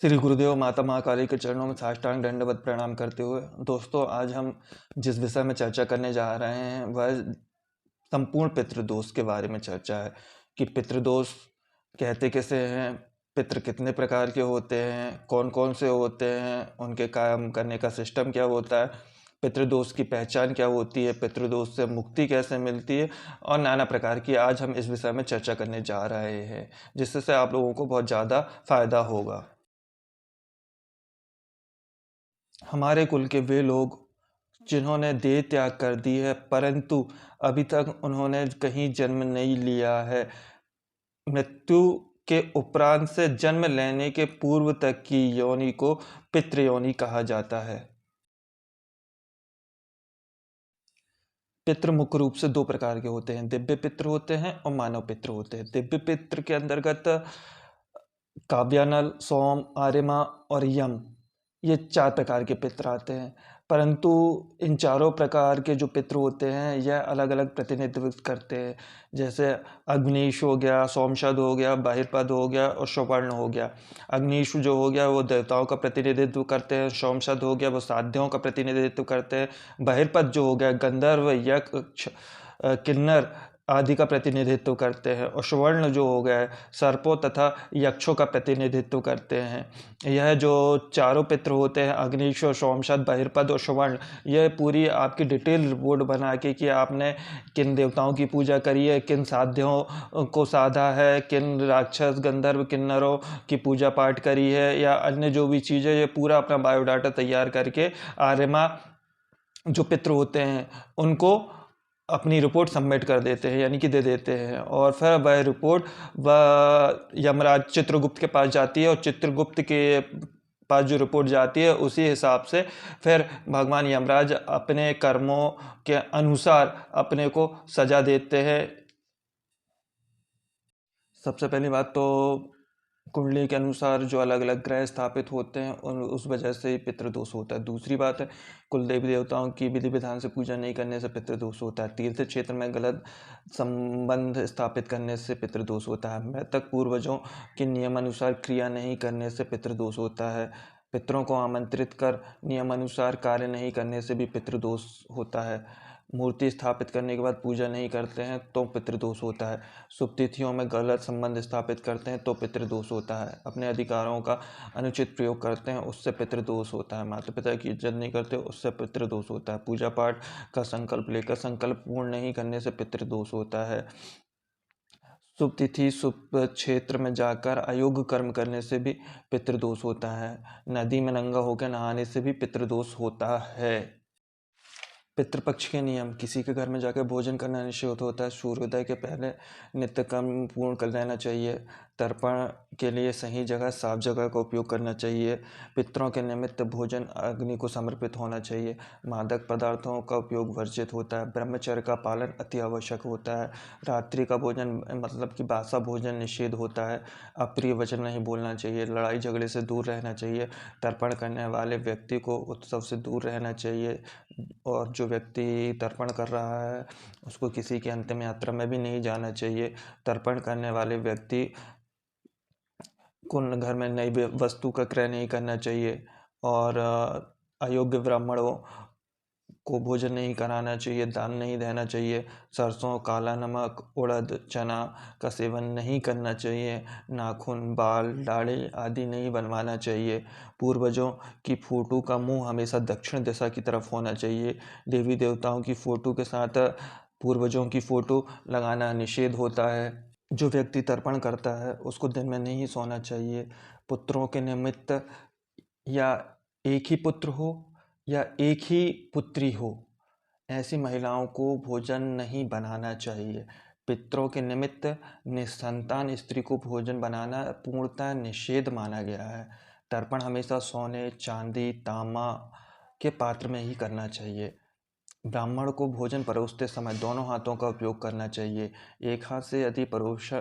श्री गुरुदेव माता महाकाली के चरणों में साष्टांग दंडवत प्रणाम करते हुए दोस्तों, आज हम जिस विषय में चर्चा करने जा रहे हैं वह संपूर्ण पितृदोष के बारे में चर्चा है कि पितृदोष कहते कैसे हैं, पितृ कितने प्रकार के होते हैं, कौन कौन से होते हैं, उनके काम करने का सिस्टम क्या होता है, पितृदोष की पहचान क्या होती है, पितृदोष से मुक्ति कैसे मिलती है और नाना प्रकार की आज हम इस विषय में चर्चा करने जा रहे हैं, जिससे आप लोगों को बहुत ज़्यादा फायदा होगा। हमारे कुल के वे लोग जिन्होंने देह त्याग कर दी है, परंतु अभी तक उन्होंने कहीं जन्म नहीं लिया है। मृत्यु के उपरांत से जन्म लेने के पूर्व तक की योनि को पितृयोनि कहा जाता है। पितृ मुख्य रूप से दो प्रकार के होते हैं, दिव्य पितृ होते हैं और मानव पितृ होते हैं। दिव्य पितृ के अंतर्गत काव्यानल, सोम, आर्यमा और यम, ये चार प्रकार के पितृ आते हैं। परंतु इन चारों प्रकार के जो पितृ होते हैं यह अलग अलग प्रतिनिधित्व करते हैं। जैसे अग्निश हो गया, सोमशद हो गया, बहिर्पद हो गया और सुवर्ण हो गया। अग्निश जो हो गया वो देवताओं का प्रतिनिधित्व करते हैं, सोमशद हो गया वो साध्यों का प्रतिनिधित्व करते हैं, बहिर्पद जो हो गया गंधर्व, यक्ष, किन्नर आदि का प्रतिनिधित्व करते हैं, और सुवर्ण जो हो गया है सर्पों तथा यक्षों का प्रतिनिधित्व करते हैं। यह जो चारों पितृ होते हैं, अग्निश्वर, सोमशद, बहिर्पद और सुवर्ण, यह पूरी आपकी डिटेल रिपोर्ट बना के कि आपने किन देवताओं की पूजा करी है, किन साध्यों को साधा है, किन राक्षस, गंधर्व, किन्नरों की पूजा पाठ करी है या अन्य जो भी चीज़ें, ये पूरा अपना बायोडाटा तैयार करके आर्यमा जो पितृ होते हैं उनको अपनी रिपोर्ट सबमिट कर देते हैं, यानी कि दे देते हैं, और फिर वह रिपोर्ट वह यमराज चित्रगुप्त के पास जाती है, और चित्रगुप्त के पास जो रिपोर्ट जाती है उसी हिसाब से फिर भगवान यमराज अपने कर्मों के अनुसार अपने को सजा देते हैं। सबसे पहली बात तो कुंडली के अनुसार जो अलग अलग ग्रह स्थापित होते हैं उस वजह से ही पितृदोष होता है। दूसरी बात है, कुल देवी देवताओं की विधि विधान से पूजा नहीं करने से पितृदोष होता है। तीर्थ क्षेत्र में गलत संबंध स्थापित करने से पितृदोष होता है। मृतक पूर्वजों के नियमानुसार क्रिया नहीं करने से पितृदोष होता है। पितरों को आमंत्रित कर नियमानुसार कार्य नहीं करने से भी पितृदोष होता है। मूर्ति स्थापित करने के बाद पूजा नहीं करते हैं तो पितृदोष होता है। शुभ तिथियों में गलत संबंध स्थापित करते हैं तो पितृदोष होता है। अपने अधिकारों का अनुचित प्रयोग करते हैं उससे पितृदोष होता है। माता पिता की इज्जत नहीं करते उससे पितृदोष होता है। पूजा पाठ का संकल्प लेकर संकल्प पूर्ण नहीं करने से पितृदोष होता है। शुभ तिथि शुभ क्षेत्र में जाकर अयोग्य कर्म करने से भी पितृदोष होता है। नदी में नंगा होकर नहाने से भी पितृदोष होता है। पितृपक्ष के नियम, किसी के घर में जाकर भोजन करना निषिद्ध होता है। सूर्योदय के पहले नित्य कर्म पूर्ण कर लेना चाहिए। तर्पण के लिए सही जगह, साफ जगह का उपयोग करना चाहिए। पितरों के निमित्त भोजन अग्नि को समर्पित होना चाहिए। मादक पदार्थों का उपयोग वर्जित होता है। ब्रह्मचर्य का पालन अति आवश्यक होता है। रात्रि का भोजन मतलब कि बासा भोजन निषेध होता है। अप्रिय वचन नहीं बोलना चाहिए। लड़ाई झगड़े से दूर रहना चाहिए। तर्पण करने वाले व्यक्ति को उत्सव से दूर रहना चाहिए, और जो व्यक्ति तर्पण कर रहा है उसको किसी की अंतिम यात्रा में भी नहीं जाना चाहिए। तर्पण करने वाले व्यक्ति को घर में नई वस्तु का क्रय नहीं करना चाहिए, और अयोग्य ब्राह्मणों को भोजन नहीं कराना चाहिए, दान नहीं देना चाहिए। सरसों, काला नमक, उड़द, चना का सेवन नहीं करना चाहिए। नाखून, बाल, दाढ़ी आदि नहीं बनवाना चाहिए। पूर्वजों की फ़ोटो का मुंह हमेशा दक्षिण दिशा की तरफ होना चाहिए। देवी देवताओं की फ़ोटो के साथ पूर्वजों की फ़ोटो लगाना निषेध होता है। जो व्यक्ति तर्पण करता है उसको दिन में नहीं सोना चाहिए। पुत्रों के निमित्त या एक ही पुत्र हो या एक ही पुत्री हो, ऐसी महिलाओं को भोजन नहीं बनाना चाहिए। पितरों के निमित्त निसंतान स्त्री को भोजन बनाना पूर्णतः निषेध माना गया है। तर्पण हमेशा सोने, चांदी, तांबा के पात्र में ही करना चाहिए। ब्राह्मण को भोजन परोसते समय दोनों हाथों का उपयोग करना चाहिए। एक हाथ से यदि परोसा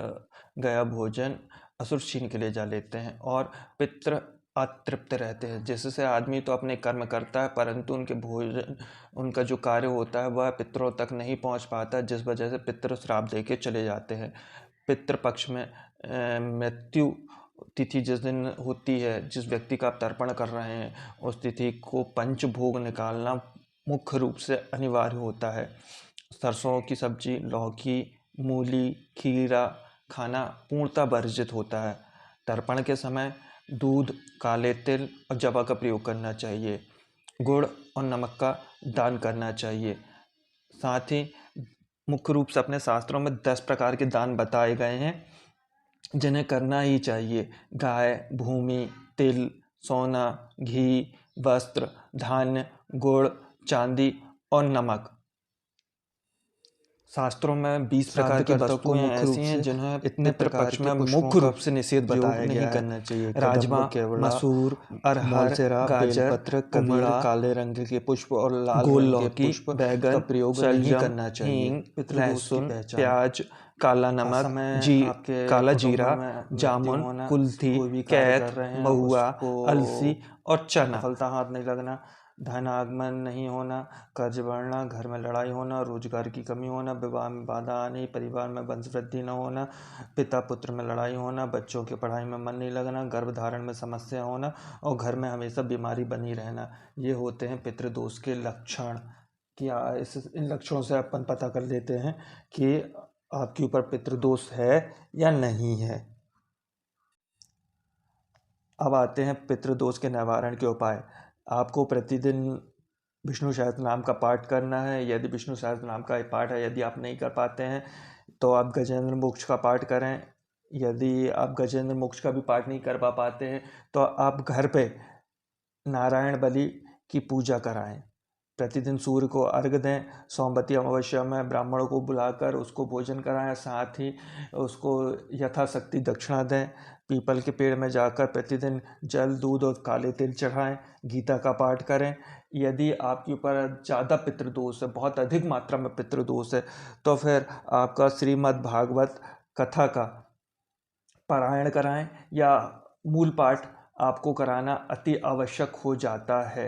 गया भोजन असुर छीन के ले जा लेते हैं और पितृ अतृप्त रहते हैं, जिससे आदमी तो अपने कर्म करता है परंतु उनके भोजन, उनका जो कार्य होता है वह पितरों तक नहीं पहुंच पाता, जिस वजह से पितृ श्राप दे के चले जाते हैं। पितृपक्ष में मृत्यु तिथि जिस दिन होती है, जिस व्यक्ति का आप तर्पण कर रहे हैं, उस तिथि को पंचभोग निकालना मुख्य रूप से अनिवार्य होता है। सरसों की सब्जी, लौकी, मूली, खीरा खाना पूर्णतः वर्जित होता है। तर्पण के समय दूध, काले तिल और जवा का प्रयोग करना चाहिए। गुड़ और नमक का दान करना चाहिए। साथ ही मुख्य रूप से अपने शास्त्रों में 10 प्रकार के दान बताए गए हैं जिन्हें करना ही चाहिए। गाय, भूमि, तिल, सोना, घी, वस्त्र, धान्य, गुड़, चांदी और नमक। शास्त्रों में 20 प्रकार की वस्तुएं ऐसी हैं जिन्हें इतने पितृपक्ष में मुख्य रूप से निषेध बताया गया है। करना चाहिए। राजमा, केवड़ा, मसूर, अरहर, गाजर, बेलपत्र, कुम्हड़ा, काले रंग के पुष्प और लाल गोल रंग के लौकी, पुष्प बैगन का प्रयोग नहीं शलजम, करना चाहिए। हींग, पितृदोष की लहसुन, पहचान। प्याज, काला नमक, काला जीरा, जामुन, कुल्थी, कैथ, महुआ, अलसी और चना। सफलता हाथ नहीं लगना, धन आगमन नहीं होना, कर्ज बढ़ना, घर में लड़ाई होना, रोजगार की कमी होना, विवाह में बाधा आनी, परिवार में वंश वृद्धि न होना, पिता पुत्र में लड़ाई होना, बच्चों की पढ़ाई में मन नहीं लगना, गर्भधारण में समस्या होना और घर में हमेशा बीमारी बनी रहना। ये होते हैं पितृदोष के लक्षण। क्या इन लक्षणों से अपन पता कर लेते हैं कि आपके ऊपर पितृदोष है या नहीं है। अब आते हैं पितृदोष के निवारण के उपाय। आपको प्रतिदिन विष्णु सहस्त्र नाम का पाठ करना है। यदि विष्णु सहस्त्र नाम का पाठ है, यदि आप नहीं कर पाते हैं तो आप गजेंद्र मोक्ष का पाठ करें। यदि आप गजेंद्र मोक्ष का भी पाठ नहीं कर पाते हैं तो आप घर पे नारायण बलि की पूजा कराएं। प्रतिदिन सूर्य को अर्घ्य दें। सोमवती अमावस्या में ब्राह्मणों को बुलाकर उसको भोजन कराएं, साथ ही उसको यथाशक्ति दक्षिणा दें। पीपल के पेड़ में जाकर प्रतिदिन जल, दूध और काले तिल चढ़ाएं। गीता का पाठ करें। यदि आपके ऊपर ज़्यादा पितृदोष है, बहुत अधिक मात्रा में पितृदोष है, तो फिर आपका श्रीमद् भागवत कथा का पारायण कराएं या मूल पाठ आपको कराना अति आवश्यक हो जाता है।